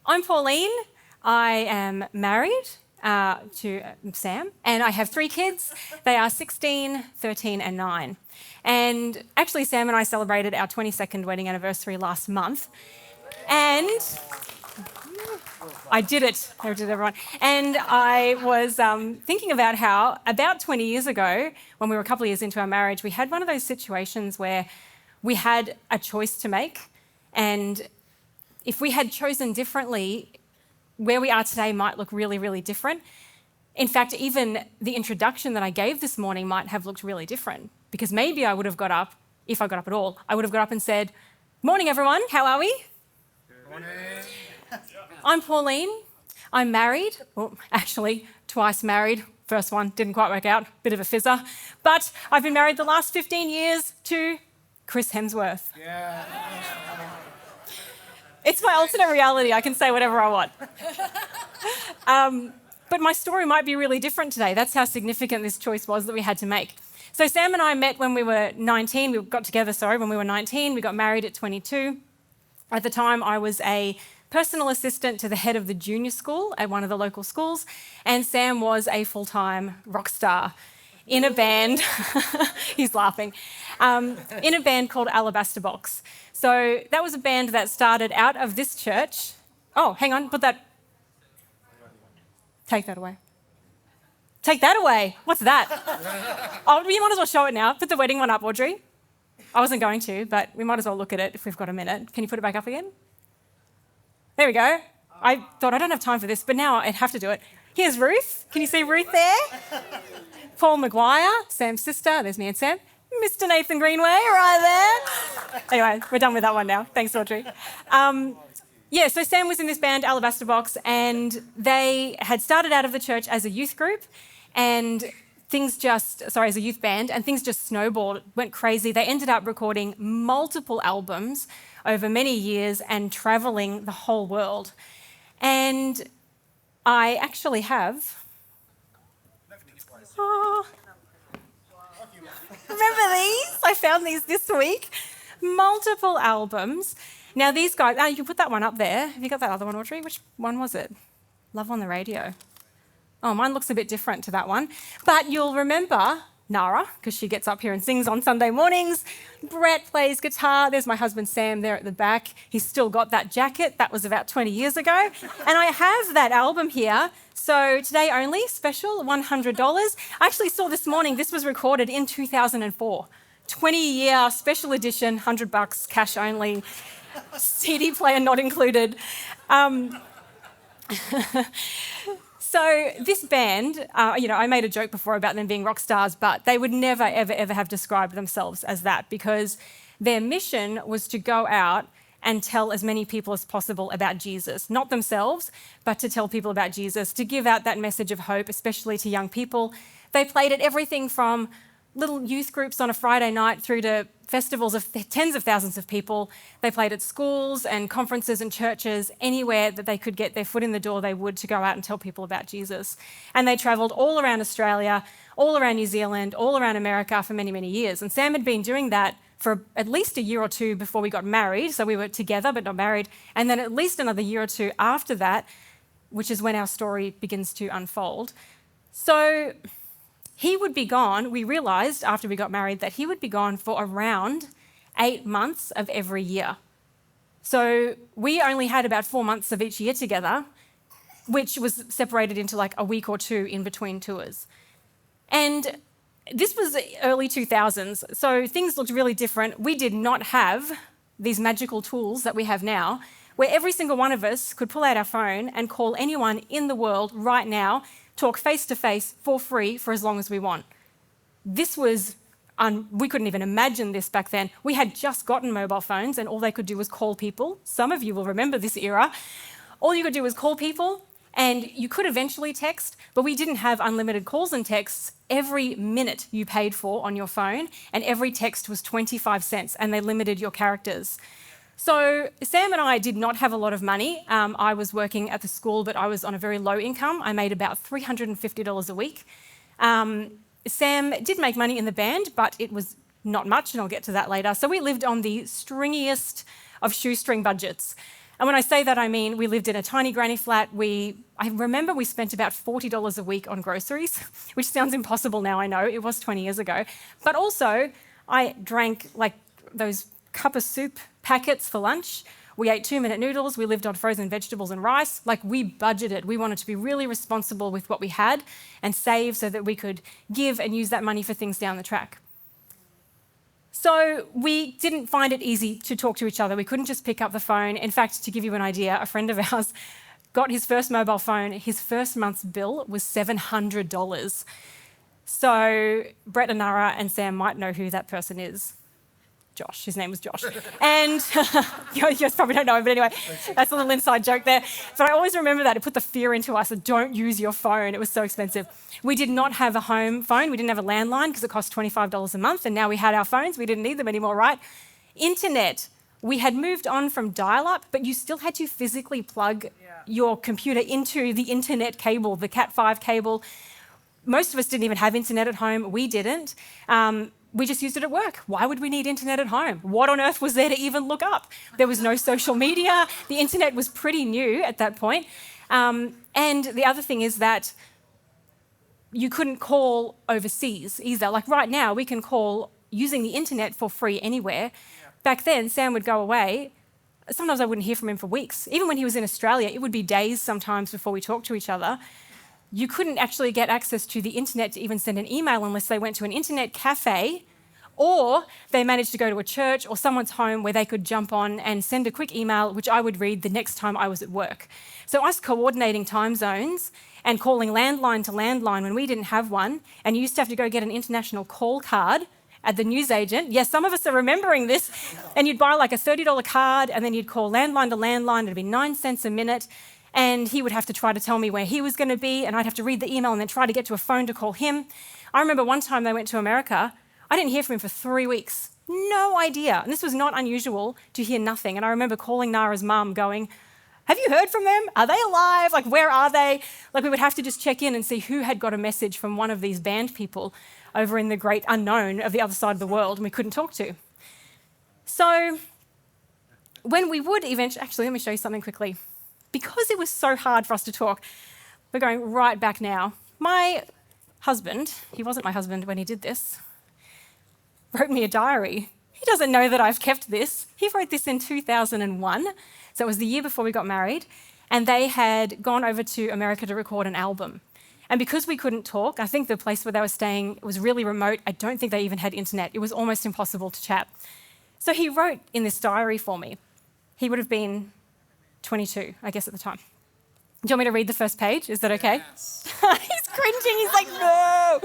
I'm Pauline. I am married to Sam, and I have 3 kids. They are 16, 13, and 9. And actually, Sam and I celebrated our 22nd wedding anniversary last month. And I did it. I did it, everyone. And I was thinking about how about 20 years ago, when we were a couple of years into our marriage, we had one of those situations where we had a choice to make. And if we had chosen differently, where we are today might look really, really different. In fact, even the introduction that I gave this morning might have looked really different, because maybe I would have got up, if I got up at all, I would have got up and said, "Morning, everyone, how are we?" Good morning. I'm Pauline. I'm married, well, actually, twice married. First one didn't quite work out, bit of a fizzer. But I've been married the last 15 years to Chris Hemsworth. Yeah. It's my alternate reality. I can say whatever I want. But my story might be really different today. That's how significant this choice was that we had to make. So Sam and I met when we were 19. We got together, when we were 19. We got married at 22. At the time, I was a personal assistant to the head of the junior school at one of the local schools, and Sam was a full-time rock star in a band. He's laughing. In a band called Alabaster Box. So that was a band that started out of this church. Oh, hang on, take that away. Take that away. What's that? Oh, you might as well show it now. Put the wedding one up, Audrey. I wasn't going to, but we might as well look at it if we've got a minute. Can you put it back up again? There we go. I thought I don't have time for this, but now I'd have to do it. Here's Ruth. Can you see Ruth there? Paul Maguire, Sam's sister. There's me and Sam. Mr. Nathan Greenway right there. Anyway, we're done with that one now. Thanks, Audrey. So Sam was in this band, Alabaster Box, and they had started out of the church as a youth group, and as a youth band, and things just snowballed, went crazy. They ended up recording multiple albums over many years and traveling the whole world. And I actually have... Oh, remember these? I found these this week. Multiple albums. Now these guys, you can put that one up there. Have you got that other one, Audrey? Which one was it? Love on the Radio. Oh, mine looks a bit different to that one. But you'll remember Nara, because she gets up here and sings on Sunday mornings. Brett plays guitar. There's my husband Sam there at the back. He's still got that jacket. That was about 20 years ago. And I have that album here. So today only, special, $100. I actually saw this morning, this was recorded in 2004. 20-year special edition, $100, cash only, CD player not included. So this band, I made a joke before about them being rock stars, but they would never, ever, ever have described themselves as that, because their mission was to go out and tell as many people as possible about Jesus. Not themselves, but to tell people about Jesus, to give out that message of hope, especially to young people. They played at everything from little youth groups on a Friday night through to festivals of tens of thousands of people. They played at schools and conferences and churches. Anywhere that they could get their foot in the door, they would, to go out and tell people about Jesus. And they travelled all around Australia, all around New Zealand, all around America for many, many years. And Sam had been doing that for at least a year or two before we got married. So we were together but not married. And then at least another year or two after that, which is when our story begins to unfold. So he would be gone. We realised after we got married that he would be gone for around 8 months of every year. So we only had about 4 months of each year together, which was separated into like a week or two in between tours. And this was early 2000s, so things looked really different. We did not have these magical tools that we have now, where every single one of us could pull out our phone and call anyone in the world right now, talk face-to-face for free for as long as we want. This was, we couldn't even imagine this back then. We had just gotten mobile phones and all they could do was call people. Some of you will remember this era. All you could do was call people, and you could eventually text, but we didn't have unlimited calls and texts. Every minute you paid for on your phone, and every text was 25 cents, and they limited your characters. So Sam and I did not have a lot of money. I was working at the school, but I was on a very low income. I made about $350 a week. Sam did make money in the band, but it was not much, and I'll get to that later. So we lived on the stringiest of shoestring budgets. And when I say that, I mean we lived in a tiny granny flat. I remember we spent about $40 a week on groceries, which sounds impossible now, I know. It was 20 years ago. But also, I drank like those cup of soup packets for lunch. We ate 2-minute noodles. We lived on frozen vegetables and rice. Like, we budgeted. We wanted to be really responsible with what we had and save so that we could give and use that money for things down the track. So we didn't find it easy to talk to each other. We couldn't just pick up the phone. In fact, to give you an idea, a friend of ours got his first mobile phone. His first month's bill was $700. So Brett, Anara, and Sam might know who that person is. Josh, his name was Josh. And you probably don't know him, but anyway, that's a little inside joke there. But I always remember that. It put the fear into us that don't use your phone. It was so expensive. We did not have a home phone. We didn't have a landline because it cost $25 a month. And now we had our phones. We didn't need them anymore, right? Internet. We had moved on from dial-up, but you still had to physically plug your computer into the internet cable, the Cat5 cable. Most of us didn't even have internet at home. We didn't. We just used it at work. Why would we need internet at home? What on earth was there to even look up? There was no social media. The internet was pretty new at that point. And the other thing is that you couldn't call overseas either. Like right now, we can call using the internet for free anywhere. Back then, Sam would go away. Sometimes I wouldn't hear from him for weeks. Even when he was in Australia, it would be days sometimes before we talked to each other. You couldn't actually get access to the internet to even send an email unless they went to an internet cafe or they managed to go to a church or someone's home where they could jump on and send a quick email, which I would read the next time I was at work. So us coordinating time zones and calling landline to landline when we didn't have one, and you used to have to go get an international call card at the newsagent. Yes, some of us are remembering this. And you'd buy like a $30 card and then you'd call landline to landline. It'd be 9 cents a minute. And he would have to try to tell me where he was going to be, and I'd have to read the email and then try to get to a phone to call him. I remember one time they went to America. I didn't hear from him for 3 weeks. No idea. And this was not unusual to hear nothing. And I remember calling Nara's mum going, have you heard from them? Are they alive? Like, where are they? Like, we would have to just check in and see who had got a message from one of these band people over in the great unknown of the other side of the world and we couldn't talk to. So when we would eventually, actually, let me show you something quickly. Because it was so hard for us to talk, we're going right back now. My husband, he wasn't my husband when he did this, wrote me a diary. He doesn't know that I've kept this. He wrote this in 2001, so it was the year before we got married, and they had gone over to America to record an album. And because we couldn't talk, I think the place where they were staying was really remote. I don't think they even had internet. It was almost impossible to chat. So he wrote in this diary for me. He would have been 22, I guess, at the time. Do you want me to read the first page? Is that okay? Yes. He's cringing. He's like, no.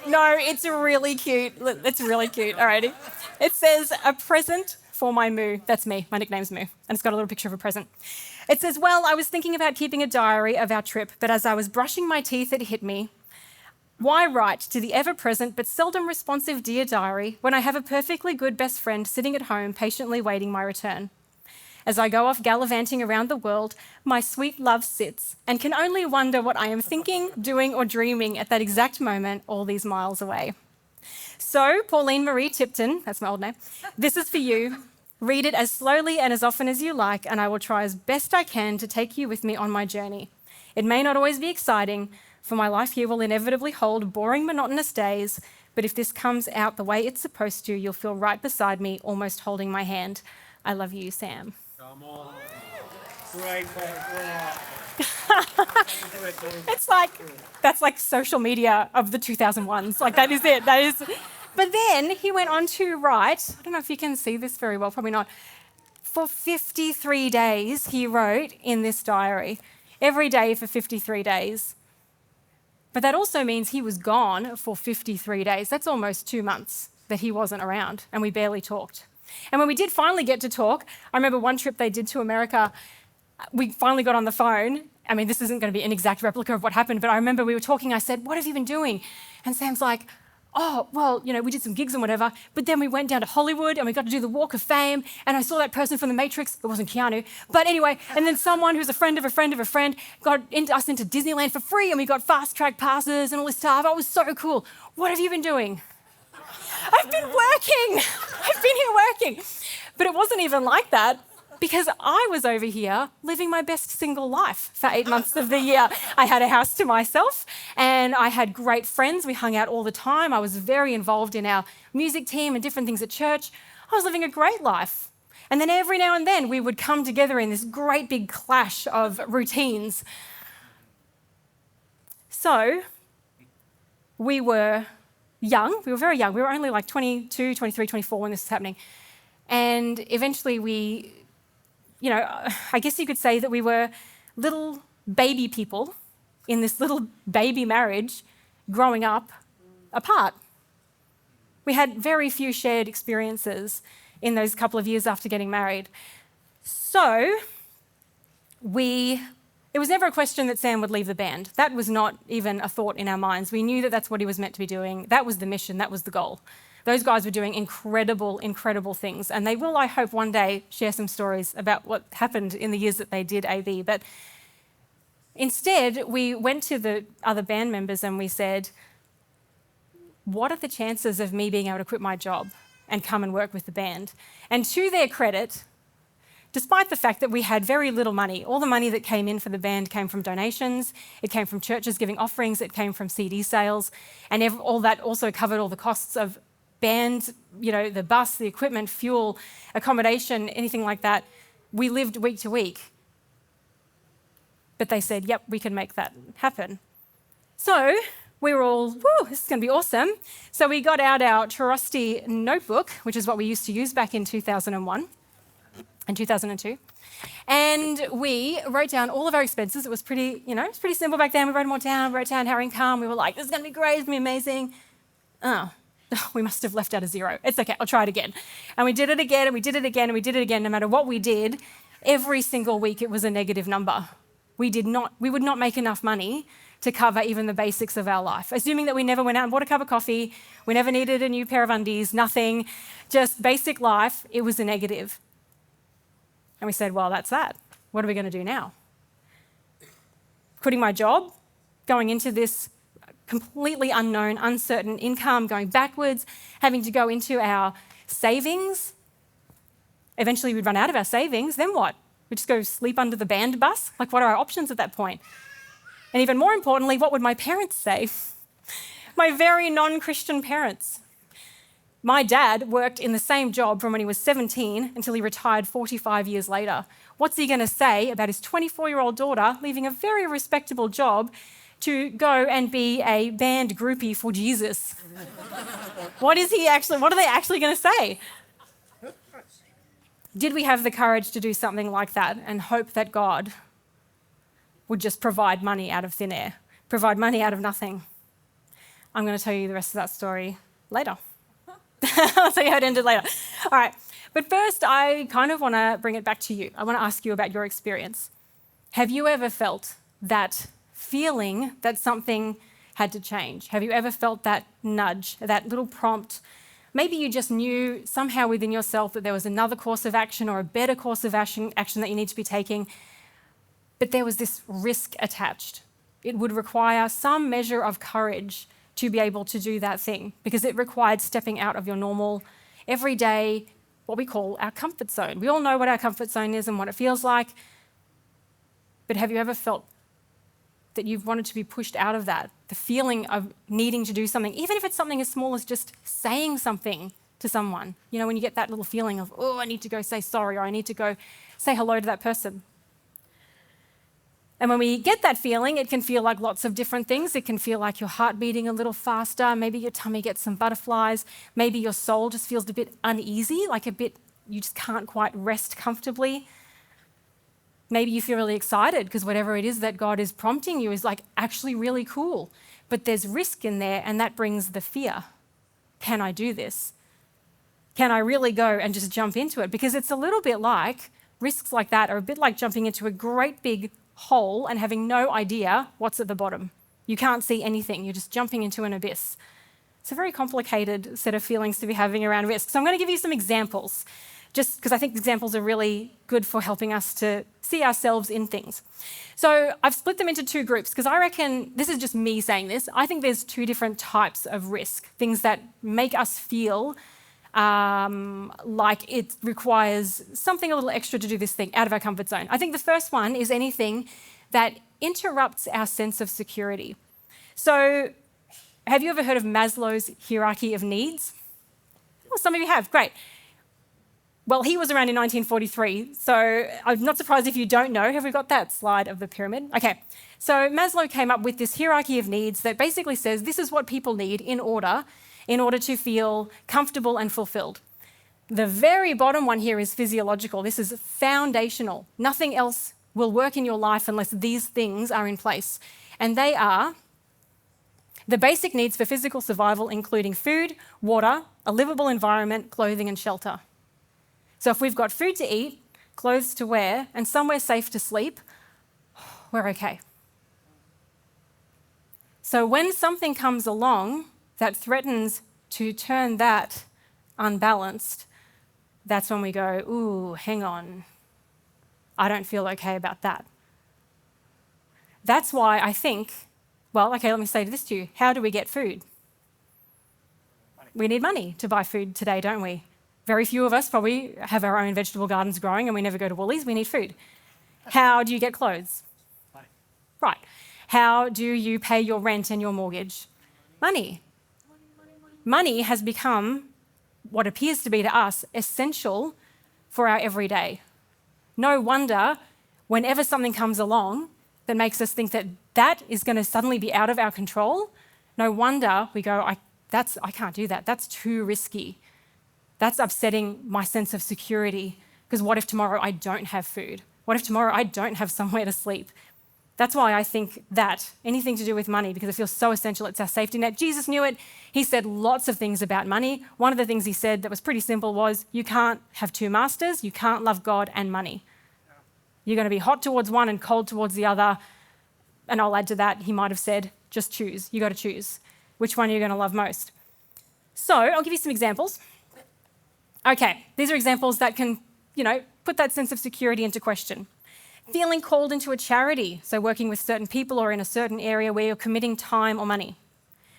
No, it's really cute. It's really cute. Alrighty. It says, a present for my moo. That's me. My nickname's Moo. And it's got a little picture of a present. It says, well, I was thinking about keeping a diary of our trip, but as I was brushing my teeth, it hit me. Why write to the ever-present but seldom responsive dear diary when I have a perfectly good best friend sitting at home patiently waiting my return? As I go off gallivanting around the world, my sweet love sits and can only wonder what I am thinking, doing, or dreaming at that exact moment all these miles away. So, Pauline Marie Tipton, that's my old name, this is for you. Read it as slowly and as often as you like, and I will try as best I can to take you with me on my journey. It may not always be exciting, for my life here will inevitably hold boring, monotonous days, but if this comes out the way it's supposed to, you'll feel right beside me, almost holding my hand. I love you, Sam. Come on. Great. It's like, that's like social media of the 2001s. Like, that is it. That is. But then he went on to write, I don't know if you can see this very well, probably not. For 53 days, he wrote in this diary. Every day for 53 days. But that also means he was gone for 53 days. That's almost 2 months that he wasn't around, and we barely talked. And when we did finally get to talk, I remember one trip they did to America, we finally got on the phone. I mean, this isn't going to be an exact replica of what happened, but I remember we were talking, I said, what have you been doing? And Sam's like, oh, well, you know, we did some gigs and whatever, but then we went down to Hollywood and we got to do the Walk of Fame, and I saw that person from The Matrix. It wasn't Keanu. But anyway, and then someone who's a friend of a friend of a friend got us into Disneyland for free, and we got fast-track passes and all this stuff. Oh, it was so cool. What have you been doing? I've been working. I've been here working. But it wasn't even like that. because I was over here living my best single life for 8 months of the year. I had a house to myself and I had great friends. We hung out all the time. I was very involved in our music team and different things at church. I was living a great life. And then every now and then we would come together in this great big clash of routines. So we were young. We were very young. We were only like 22, 23, 24 when this was happening. And eventually we, I guess you could say that we were little baby people in this little baby marriage growing up apart. We had very few shared experiences in those couple of years after getting married. So it was never a question that Sam would leave the band. That was not even a thought in our minds. We knew that that's what he was meant to be doing. That was the mission, that was the goal. Those guys were doing incredible, incredible things. And they will, I hope, one day share some stories about what happened in the years that they did AB. But instead, we went to the other band members and we said, what are the chances of me being able to quit my job and come and work with the band? And to their credit, despite the fact that we had very little money, all the money that came in for the band came from donations, it came from churches giving offerings, it came from CD sales, and all that also covered all the costs of band, the bus, the equipment, fuel, accommodation, anything like that. We lived week to week. But they said, yep, we can make that happen. So we were all, woo, this is going to be awesome. So we got out our trusty notebook, which is what we used to use back in 2001 and 2002. And we wrote down all of our expenses. It was pretty, it's pretty simple back then. We wrote them all down, wrote down our income. We were like, this is going to be great, it's going to be amazing. Oh, we must have left out a zero. It's okay, I'll try it again. And we did it again, and we did it again, and we did it again. No matter what we did, every single week it was a negative number. We would not make enough money to cover even the basics of our life. Assuming that we never went out and bought a cup of coffee, we never needed a new pair of undies, nothing, just basic life, it was a negative. And we said, well, that's that. What are we going to do now? Quitting my job, going into this completely unknown, uncertain income, going backwards, having to go into our savings. Eventually we'd run out of our savings, then what? We'd just go sleep under the band bus? Like, what are our options at that point? And even more importantly, what would my parents say? My very non-Christian parents. My dad worked in the same job from when he was 17 until he retired 45 years later. What's he going to say about his 24-year-old daughter leaving a very respectable job to go and be a band groupie for Jesus? What are they actually going to say? Did we have the courage to do something like that and hope that God would just provide money out of thin air, provide money out of nothing? I'm going to tell you the rest of that story later. I'll tell you how it ended later. All right. But first, I kind of want to bring it back to you. I want to ask you about your experience. Have you ever felt that feeling that something had to change? Have you ever felt that nudge, that little prompt? Maybe you just knew somehow within yourself that there was another course of action or a better course of action that you need to be taking, but there was this risk attached. It would require some measure of courage to be able to do that thing, because it required stepping out of your normal, everyday, what we call our comfort zone. We all know what our comfort zone is and what it feels like, but have you ever felt that you've wanted to be pushed out of that, the feeling of needing to do something, even if it's something as small as just saying something to someone? When you get that little feeling of, oh, I need to go say sorry, or I need to go say hello to that person. And when we get that feeling, it can feel like lots of different things. It can feel like your heart beating a little faster. Maybe your tummy gets some butterflies. Maybe your soul just feels a bit uneasy, you just can't quite rest comfortably. Maybe you feel really excited because whatever it is that God is prompting you is actually really cool. But there's risk in there, and that brings the fear. Can I do this? Can I really go and just jump into it? Because it's a little bit like, risks like that are a bit like jumping into a great big hole and having no idea what's at the bottom. You can't see anything. You're just jumping into an abyss. It's a very complicated set of feelings to be having around risk. So I'm going to give you some examples, just because I think examples are really good for helping us to see ourselves in things. So I've split them into two groups because I reckon, this is just me saying this, I think there's two different types of risk, things that make us feel like it requires something a little extra to do this thing out of our comfort zone. I think the first one is anything that interrupts our sense of security. So, have you ever heard of Maslow's hierarchy of needs? Well, some of you have, great. Well, he was around in 1943, so I'm not surprised if you don't know. Have we got that slide of the pyramid? Okay, so Maslow came up with this hierarchy of needs that basically says this is what people need in order to feel comfortable and fulfilled. The very bottom one here is physiological. This is foundational. Nothing else will work in your life unless these things are in place. And they are the basic needs for physical survival, including food, water, a livable environment, clothing, and shelter. So if we've got food to eat, clothes to wear, and somewhere safe to sleep, we're okay. So when something comes along that threatens to turn that unbalanced, that's when we go, ooh, hang on, I don't feel okay about that. That's why I think, well, okay, let me say this to you. How do we get food? We need money to buy food today, don't we? Very few of us probably have our own vegetable gardens growing and we never go to Woolies. We need food. How do you get clothes? Money. Right. How do you pay your rent and your mortgage? Money. Money has become what appears to be to us essential for our everyday. No wonder whenever something comes along that makes us think that that is going to suddenly be out of our control, no wonder we go, I can't do that. That's too risky. That's upsetting my sense of security, because what if tomorrow I don't have food? What if tomorrow I don't have somewhere to sleep? That's why I think that anything to do with money, because it feels so essential, it's our safety net. Jesus knew it. He said lots of things about money. One of the things he said that was pretty simple was, you can't have two masters, you can't love God and money. You're going to be hot towards one and cold towards the other. And I'll add to that, he might have said, just choose. You got to choose. Which one are you going to love most? So I'll give you some examples. Okay, these are examples that can, put that sense of security into question. Feeling called into a charity, so working with certain people or in a certain area where you're committing time or money.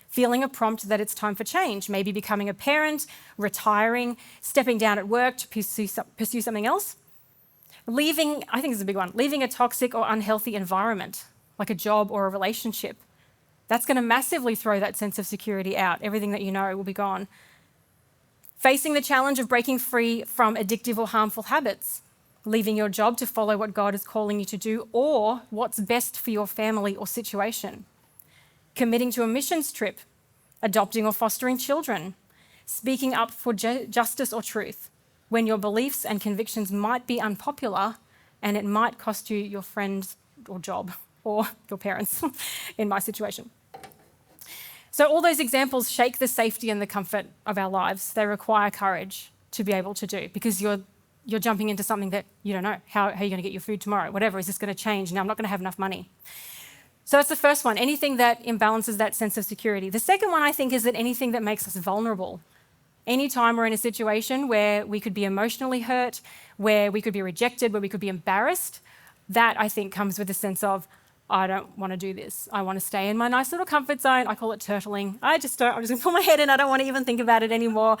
Feeling a prompt that it's time for change, maybe becoming a parent, retiring, stepping down at work to pursue something else. Leaving, I think this is a big one, leaving a toxic or unhealthy environment, like a job or a relationship. That's going to massively throw that sense of security out. Everything that you know will be gone. Facing the challenge of breaking free from addictive or harmful habits, leaving your job to follow what God is calling you to do or what's best for your family or situation. Committing to a missions trip, adopting or fostering children, speaking up for justice or truth, when your beliefs and convictions might be unpopular and it might cost you your friends or job or your parents in my situation. So all those examples shake the safety and the comfort of our lives. They require courage to be able to do, because you're jumping into something that you don't know. How are you going to get your food tomorrow? Whatever, is this going to change? Now I'm not going to have enough money. So that's the first one, anything that imbalances that sense of security. The second one, I think, is that anything that makes us vulnerable. Anytime we're in a situation where we could be emotionally hurt, where we could be rejected, where we could be embarrassed, that I think comes with a sense of, I don't want to do this. I want to stay in my nice little comfort zone. I call it turtling. I'm just going to put my head in. I don't want to even think about it anymore.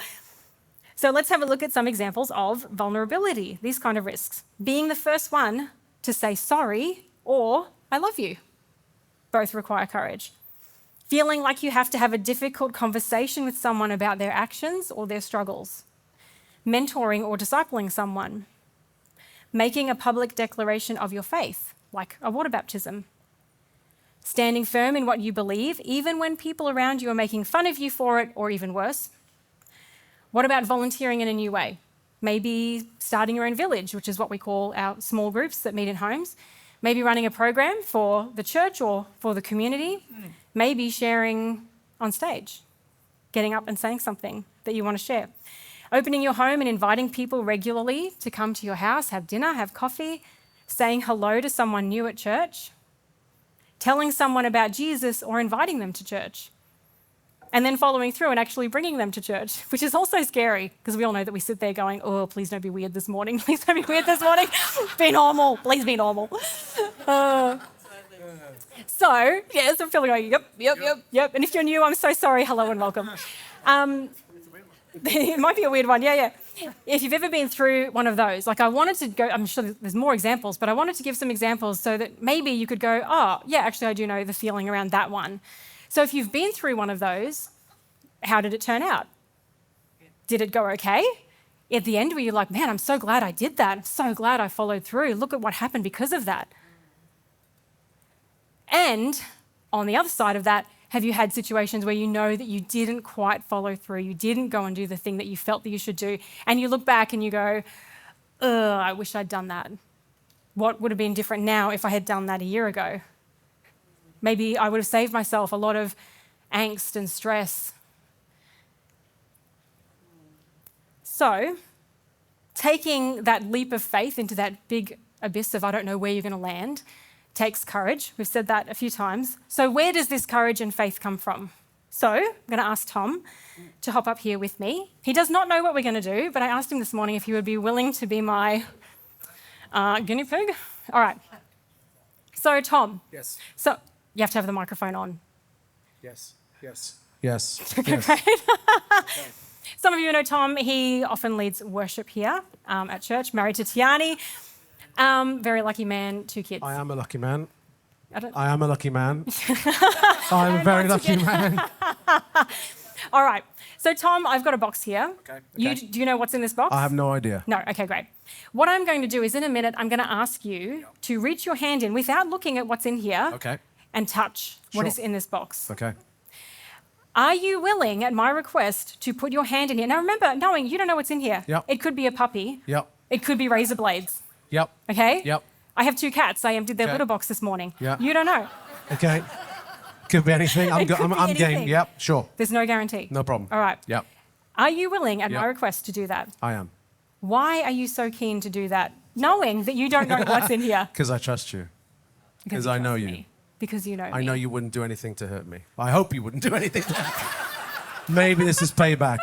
So let's have a look at some examples of vulnerability, these kind of risks. Being the first one to say sorry or I love you. Both require courage. Feeling like you have to have a difficult conversation with someone about their actions or their struggles. Mentoring or discipling someone. Making a public declaration of your faith, like a water baptism. Standing firm in what you believe, even when people around you are making fun of you for it, or even worse. What about volunteering in a new way? Maybe starting your own village, which is what we call our small groups that meet in homes. Maybe running a program for the church or for the community. Maybe sharing on stage, getting up and saying something that you want to share. Opening your home and inviting people regularly to come to your house, have dinner, have coffee. Saying hello to someone new at church. Telling someone about Jesus or inviting them to church. And then following through and actually bringing them to church, which is also scary, because we all know that we sit there going, oh, please don't be weird this morning. Please don't be weird this morning. Be normal. Please be normal. So, yes, I'm feeling like, yep. And if you're new, I'm so sorry. Hello and welcome. It might be a weird one. Yeah. If you've ever been through one of those, like I wanted to go, I'm sure there's more examples, but I wanted to give some examples so that maybe you could go, oh, yeah, actually, I do know the feeling around that one. So if you've been through one of those, how did it turn out? Did it go okay? At the end, were you like, man, I'm so glad I did that. I'm so glad I followed through. Look at what happened because of that. And on the other side of that, have you had situations where you know that you didn't quite follow through, you didn't go and do the thing that you felt that you should do, and you look back and you go, ugh, I wish I'd done that. What would have been different now if I had done that a year ago? Maybe I would have saved myself a lot of angst and stress. So, taking that leap of faith into that big abyss of I don't know where you're going to land takes courage. We've said that a few times. So where does this courage and faith come from? So I'm going to ask Tom to hop up here with me. He does not know what we're going to do, but I asked him this morning if he would be willing to be my guinea pig. All right. So Tom. Yes. So you have to have the microphone on. Yes. Yes. Yes. Great. Some of you know Tom. He often leads worship here at church, married to Tiani. Very lucky man, 2 kids. I am a lucky man. I am a lucky man. I'm a very lucky man. All right. So, Tom, I've got a box here. Okay. Do you know what's in this box? I have no idea. No. Okay, great. What I'm going to do is in a minute, I'm going to ask you to reach your hand in without looking at what's in here and touch what is in this box. Okay. Are you willing, at my request, to put your hand in here? Now, remember, knowing you don't know what's in here. Yep. It could be a puppy. Yep. It could be razor blades. Yep. Okay? Yep. I have 2 cats. I emptied their Okay. litter box this morning. Yeah. You don't know. Okay. Could be anything. I'm game. anything. Yep. Sure. There's no guarantee. No problem. All right. Yep. Are you willing, at my Yep. request, to do that? I am. Why are you so keen to do that, knowing that you don't know what's in here? Because I trust you. Because I know trust you. me. Because you know me. I know you wouldn't do anything to hurt me. I hope you wouldn't do anything to hurt me. Maybe this is payback.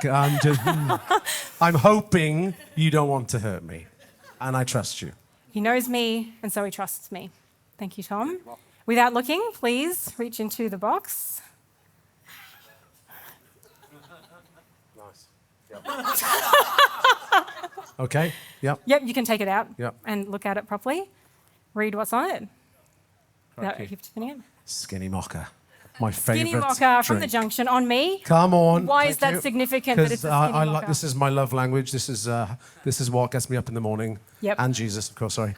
I'm hoping you don't want to hurt me. And I trust you. He knows me, and so he trusts me. Thank you, Tom. Without looking, please reach into the box. Nice. Yep. Okay. Yep. Yep, you can take it out Yep. and look at it properly. Read what's on it. No, Okay. keep spinning it. Skinny mocha. My favourite Skinny mocha from the drink. junction on me. Come on. Why is Thank that you. significant that it's a Because skinny I mocha? like this is my love language. This is what gets me up in the morning. Yep. And Jesus, of course. Sorry.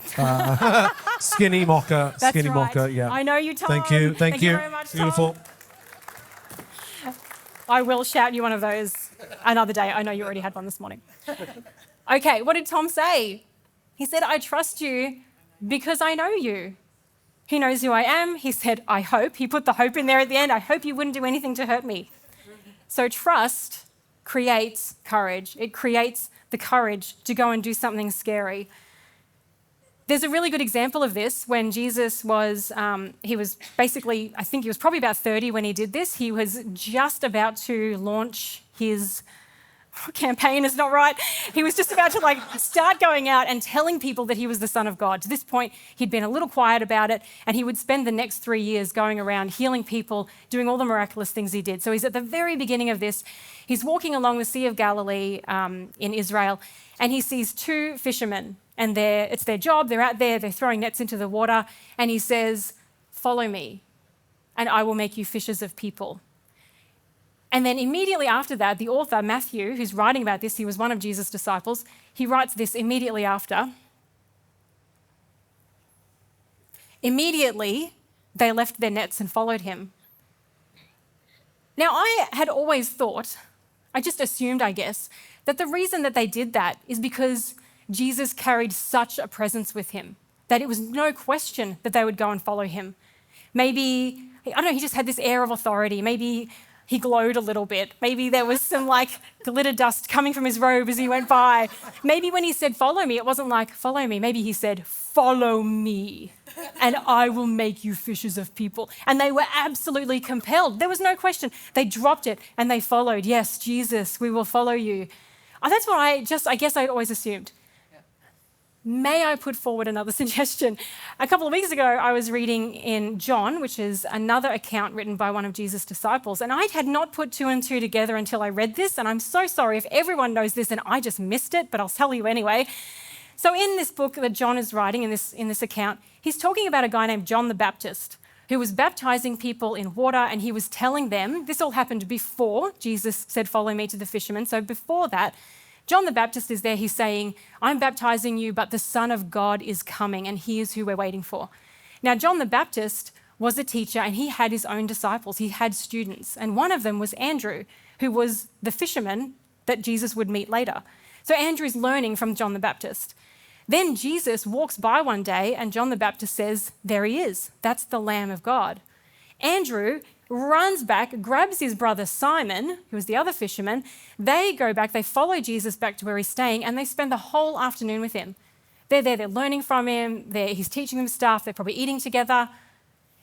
Skinny mocha. That's Skinny right. mocha. Yeah. I know you, Tom. Thank you. Thank you. very much, Beautiful. Tom. I will shout you one of those another day. I know you already had one this morning. Okay, what did Tom say? He said, I trust you because I know you. He knows who I am. He said, I hope. He put the hope in there at the end. I hope you wouldn't do anything to hurt me. So trust creates courage. It creates the courage to go and do something scary. There's a really good example of this when Jesus was, he was basically, I think he was probably about 30 when he did this. He was just about to launch his campaign is not right. He was just about to start going out and telling people that he was the Son of God. To this point, he'd been a little quiet about it, and he would spend the next 3 years going around healing people, doing all the miraculous things he did. So he's at the very beginning of this. He's walking along the Sea of Galilee in Israel, and he sees 2 fishermen, and it's their job. They're out there, they're throwing nets into the water, and he says, follow me, and I will make you fishers of people. And then immediately after that, the author, Matthew, who's writing about this, he was one of Jesus' disciples, he writes this immediately after. Immediately, they left their nets and followed him. Now, I had always thought, I just assumed, I guess, that the reason that they did that is because Jesus carried such a presence with him, that it was no question that they would go and follow him. Maybe, I don't know, he just had this air of authority. Maybe he glowed a little bit. Maybe there was some glitter dust coming from his robe as he went by. Maybe when he said, follow me, it wasn't like, follow me. Maybe he said, follow me, and I will make you fishers of people. And they were absolutely compelled. There was no question. They dropped it and they followed. Yes, Jesus, we will follow you. That's what I guess I'd always assumed. May I put forward another suggestion? A couple of weeks ago, I was reading in John, which is another account written by one of Jesus' disciples, and I had not put two and two together until I read this, and I'm so sorry if everyone knows this and I just missed it, but I'll tell you anyway. So in this book that John is writing, in this account, he's talking about a guy named John the Baptist who was baptizing people in water, and he was telling them, this all happened before Jesus said, "Follow me," to the fishermen. So before that, John the Baptist is there, he's saying, "I'm baptizing you, but the Son of God is coming, and he is who we're waiting for." Now, John the Baptist was a teacher, and he had his own disciples, he had students, and one of them was Andrew, who was the fisherman that Jesus would meet later. So Andrew's learning from John the Baptist. Then Jesus walks by one day, and John the Baptist says, "There he is, that's the Lamb of God." Andrew runs back, grabs his brother Simon, who was the other fisherman. They go back, they follow Jesus back to where he's staying, and they spend the whole afternoon with him. They're there, they're learning from him, he's teaching them stuff, they're probably eating together.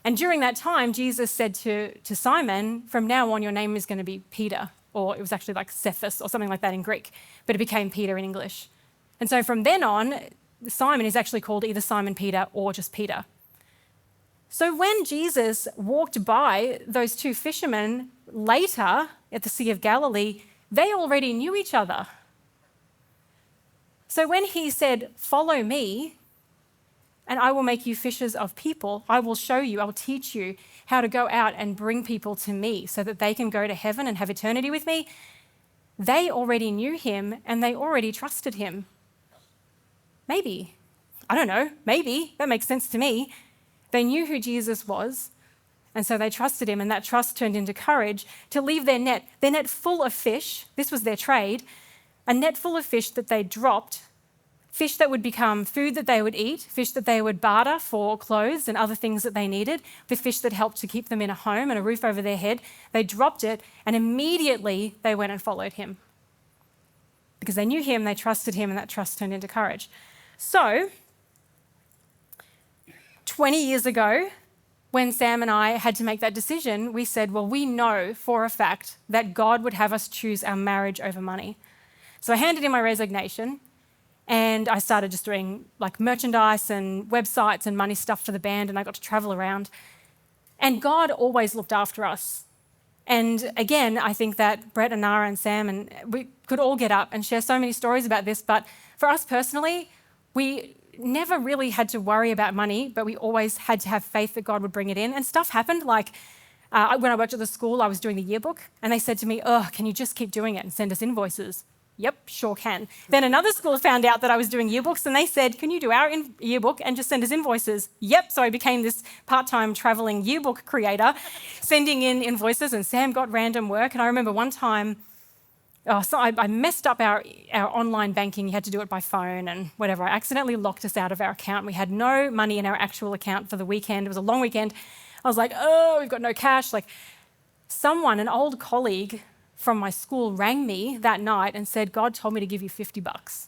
And during that time, Jesus said to Simon, "From now on, your name is going to be Peter," or it was actually like Cephas or something like that in Greek, but it became Peter in English. And so from then on, Simon is actually called either Simon Peter or just Peter. So when Jesus walked by those two fishermen later at the Sea of Galilee, they already knew each other. So when he said, "Follow me, and I will make you fishers of people," I will show you, I'll teach you how to go out and bring people to me so that they can go to heaven and have eternity with me, they already knew him and they already trusted him. Maybe. I don't know. Maybe. That makes sense to me. They knew who Jesus was, and so they trusted him, and that trust turned into courage to leave their net full of fish. This was their trade, a net full of fish that they dropped, fish that would become food that they would eat, fish that they would barter for clothes and other things that they needed, the fish that helped to keep them in a home and a roof over their head. They dropped it, and immediately they went and followed him. Because they knew him, they trusted him, and that trust turned into courage. So, 20 years ago, when Sam and I had to make that decision, we said, well, we know for a fact that God would have us choose our marriage over money. So I handed in my resignation, and I started just doing like merchandise and websites and money stuff for the band, and I got to travel around. And God always looked after us. And again, I think that Brett and Nara and Sam, and we could all get up and share so many stories about this, but for us personally, we never really had to worry about money, but we always had to have faith that God would bring it in. And stuff happened, like when I worked at the school, I was doing the yearbook, and they said to me, "Oh, can you just keep doing it and send us invoices?" Yep, sure can. Then another school found out that I was doing yearbooks, and they said, "Can you do our yearbook and just send us invoices?" Yep, so I became this part-time traveling yearbook creator, sending in invoices, and Sam got random work. And I remember one time, I messed up our online banking. You had to do it by phone and whatever. I accidentally locked us out of our account. We had no money in our actual account for the weekend. It was a long weekend. I was like, oh, we've got no cash. Like, someone, an old colleague from my school, rang me that night and said, "God told me to give you $50.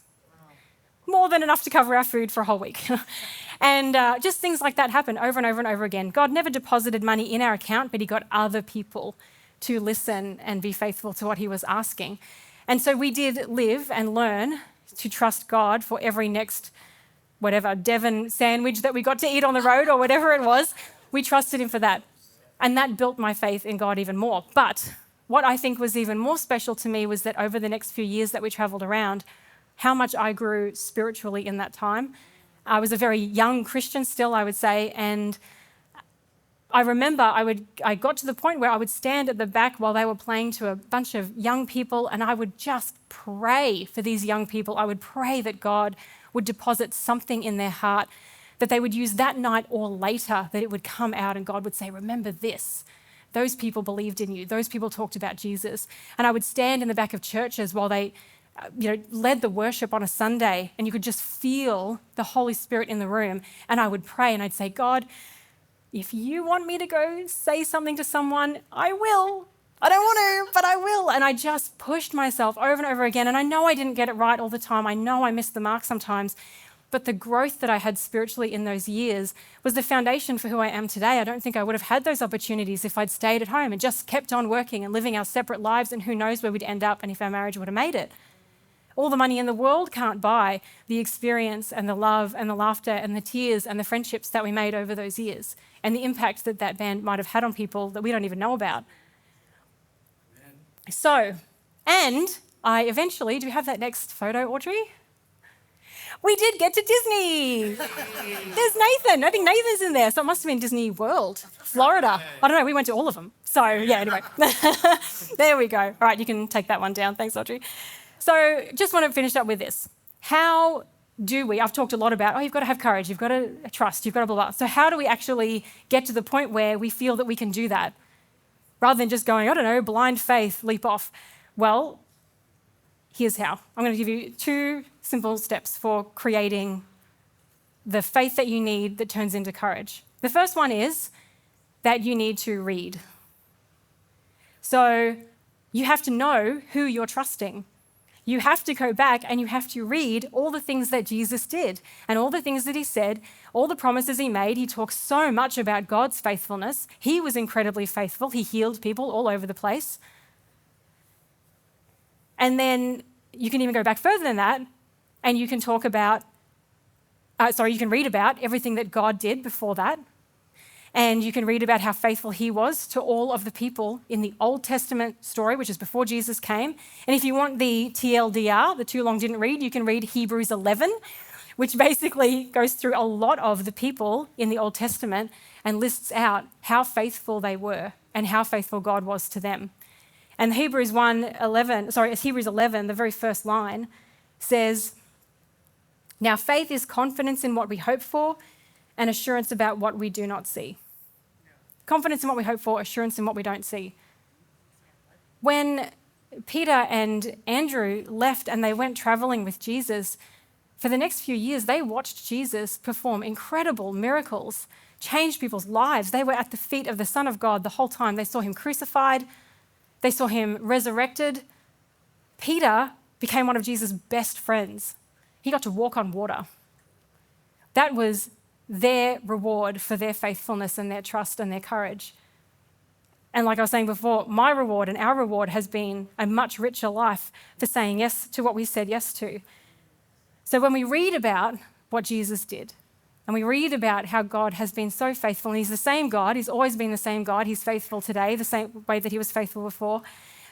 More than enough to cover our food for a whole week." And just things like that happen over and over and over again. God never deposited money in our account, but he got other people to listen and be faithful to what he was asking. And so we did live and learn to trust God for every next, whatever, Devon sandwich that we got to eat on the road or whatever it was. We trusted him for that. And that built my faith in God even more. But what I think was even more special to me was that over the next few years that we traveled around, how much I grew spiritually in that time. I was a very young Christian still, I would say, and I remember I got to the point where I would stand at the back while they were playing to a bunch of young people, and I would just pray for these young people. I would pray that God would deposit something in their heart that they would use that night or later, that it would come out and God would say, "Remember this. Those people believed in you. Those people talked about Jesus." And I would stand in the back of churches while they led the worship on a Sunday, and you could just feel the Holy Spirit in the room. And I would pray and I'd say, "God, if you want me to go say something to someone, I will. I don't want to, but I will." And I just pushed myself over and over again. And I know I didn't get it right all the time. I know I missed the mark sometimes. But the growth that I had spiritually in those years was the foundation for who I am today. I don't think I would have had those opportunities if I'd stayed at home and just kept on working and living our separate lives, and who knows where we'd end up and if our marriage would have made it. All the money in the world can't buy the experience and the love and the laughter and the tears and the friendships that we made over those years and the impact that that band might have had on people that we don't even know about. So, and I eventually, do we have that next photo, Audrey? We did get to Disney. There's Nathan. I think Nathan's in there. So it must have been Disney World, Florida. I don't know. We went to all of them. So yeah, anyway. There we go. All right, you can take that one down. Thanks, Audrey. So just want to finish up with this. How do we, I've talked a lot about, you've got to have courage, you've got to trust, you've got to blah, blah. So how do we actually get to the point where we feel that we can do that? Rather than just going, I don't know, blind faith, leap off. Well, here's how. I'm going to give you 2 simple steps for creating the faith that you need that turns into courage. The first one is that you need to read. So you have to know who you're trusting. You have to go back and you have to read all the things that Jesus did and all the things that he said, all the promises he made. He talks so much about God's faithfulness. He was incredibly faithful. He healed people all over the place. And then you can even go back further than that and you can talk about, you can read about everything that God did before that. And you can read about how faithful he was to all of the people in the Old Testament story, which is before Jesus came. And if you want the TLDR, the too long didn't read, you can read Hebrews 11, which basically goes through a lot of the people in the Old Testament and lists out how faithful they were and how faithful God was to them. And Hebrews 11, the very first line says, now faith is confidence in what we hope for and assurance about what we do not see. Confidence in what we hope for, assurance in what we don't see. When Peter and Andrew left and they went traveling with Jesus, for the next few years, they watched Jesus perform incredible miracles, change people's lives. They were at the feet of the Son of God the whole time. They saw him crucified. They saw him resurrected. Peter became one of Jesus' best friends. He got to walk on water. That was their reward for their faithfulness and their trust and their courage. And like I was saying before, my reward and our reward has been a much richer life for saying yes to what we said yes to. So when we read about what Jesus did, and we read about how God has been so faithful, and he's the same God, he's always been the same God, he's faithful today, the same way that he was faithful before,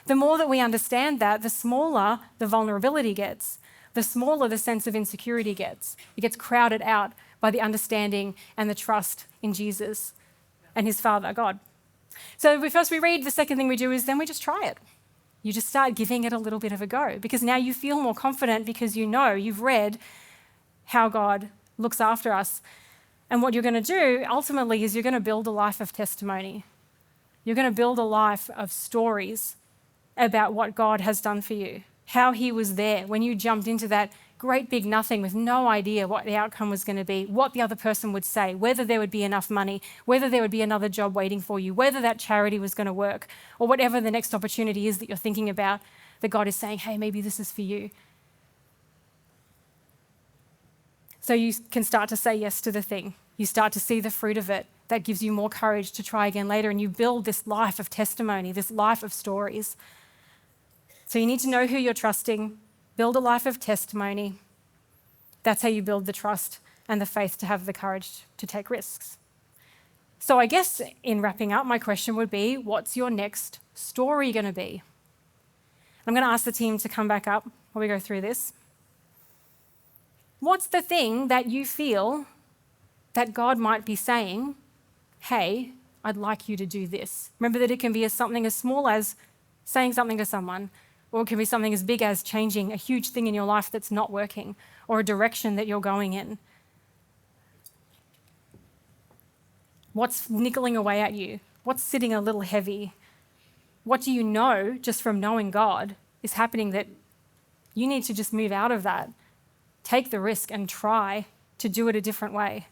the more that we understand that, the smaller the vulnerability gets, the smaller the sense of insecurity gets. It gets crowded out by the understanding and the trust in Jesus and his Father, God. So we read, the second thing we do is then we just try it. You just start giving it a little bit of a go because now you feel more confident because you know, you've read how God looks after us. And what you're going to do ultimately is you're going to build a life of testimony. You're going to build a life of stories about what God has done for you, how he was there when you jumped into that great big nothing with no idea what the outcome was going to be, what the other person would say, whether there would be enough money, whether there would be another job waiting for you, whether that charity was going to work, or whatever the next opportunity is that you're thinking about, that God is saying, hey, maybe this is for you. So you can start to say yes to the thing. You start to see the fruit of it. That gives you more courage to try again later, and you build this life of testimony, this life of stories. So you need to know who you're trusting, build a life of testimony. That's how you build the trust and the faith to have the courage to take risks. So I guess in wrapping up, my question would be, what's your next story going to be? I'm going to ask the team to come back up while we go through this. What's the thing that you feel that God might be saying, hey, I'd like you to do this? Remember that it can be something as small as saying something to someone, or it can be something as big as changing a huge thing in your life that's not working, or a direction that you're going in. What's niggling away at you? What's sitting a little heavy? What do you know just from knowing God is happening that you need to just move out of that? Take the risk and try to do it a different way.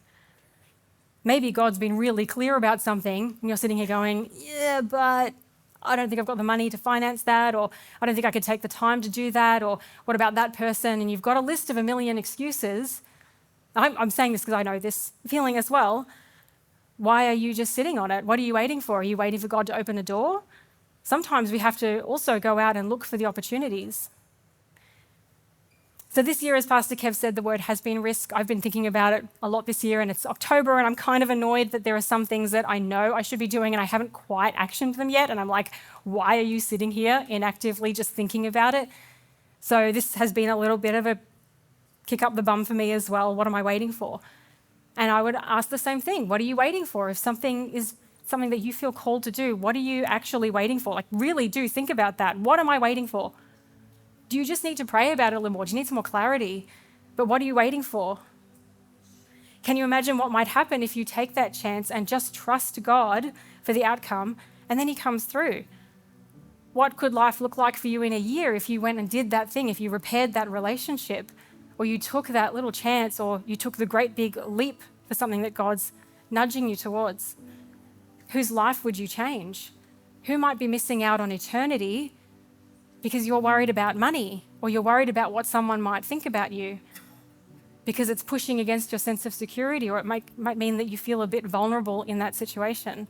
Maybe God's been really clear about something and you're sitting here going, yeah, but I don't think I've got the money to finance that, or I don't think I could take the time to do that, or what about that person? And you've got a list of a million excuses. I'm saying this because I know this feeling as well. Why are you just sitting on it? What are you waiting for? Are you waiting for God to open a door? Sometimes we have to also go out and look for the opportunities. So this year, as Pastor Kev said, the word has been risk. I've been thinking about it a lot this year, and it's October, and I'm kind of annoyed that there are some things that I know I should be doing and I haven't quite actioned them yet. And I'm like, why are you sitting here inactively just thinking about it? So this has been a little bit of a kick up the bum for me as well. What am I waiting for? And I would ask the same thing. What are you waiting for? If something is something that you feel called to do, what are you actually waiting for? Like, really do think about that. What am I waiting for? Do you just need to pray about it a little more? Do you need some more clarity? But what are you waiting for? Can you imagine what might happen if you take that chance and just trust God for the outcome and then he comes through? What could life look like for you in a year if you went and did that thing, if you repaired that relationship, or you took that little chance, or you took the great big leap for something that God's nudging you towards? Whose life would you change? Who might be missing out on eternity because you're worried about money, or you're worried about what someone might think about you because it's pushing against your sense of security, or it might mean that you feel a bit vulnerable in that situation?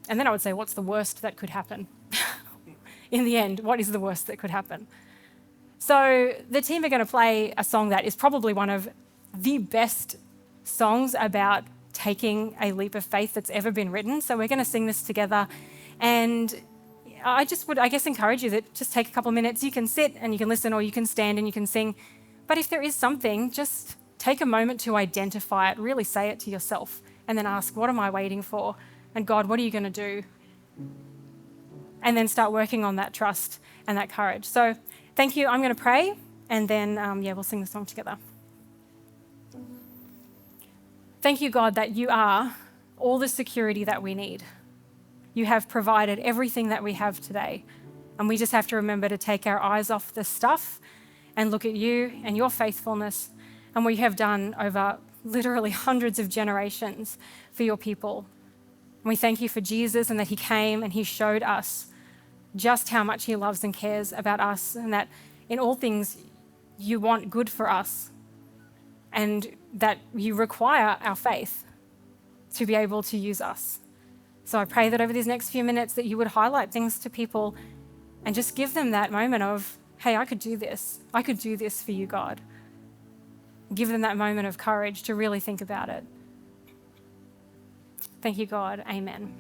And then I would say, what's the worst that could happen? In the end, what is the worst that could happen? So the team are going to play a song that is probably one of the best songs about taking a leap of faith that's ever been written. So we're going to sing this together. And I just would, I guess, encourage you that just take a couple of minutes. You can sit and you can listen, or you can stand and you can sing. But if there is something, just take a moment to identify it, really say it to yourself, and then ask, what am I waiting for? And God, what are you going to do? And then start working on that trust and that courage. So thank you. I'm going to pray, and then, we'll sing the song together. Thank you, God, that you are all the security that we need. You have provided everything that we have today. And we just have to remember to take our eyes off the stuff and look at you and your faithfulness and what you have done over literally hundreds of generations for your people. And we thank you for Jesus, and that he came and he showed us just how much he loves and cares about us, and that in all things you want good for us, and that you require our faith to be able to use us. So I pray that over these next few minutes that you would highlight things to people and just give them that moment of, hey, I could do this. I could do this for you, God. Give them that moment of courage to really think about it. Thank you, God. Amen.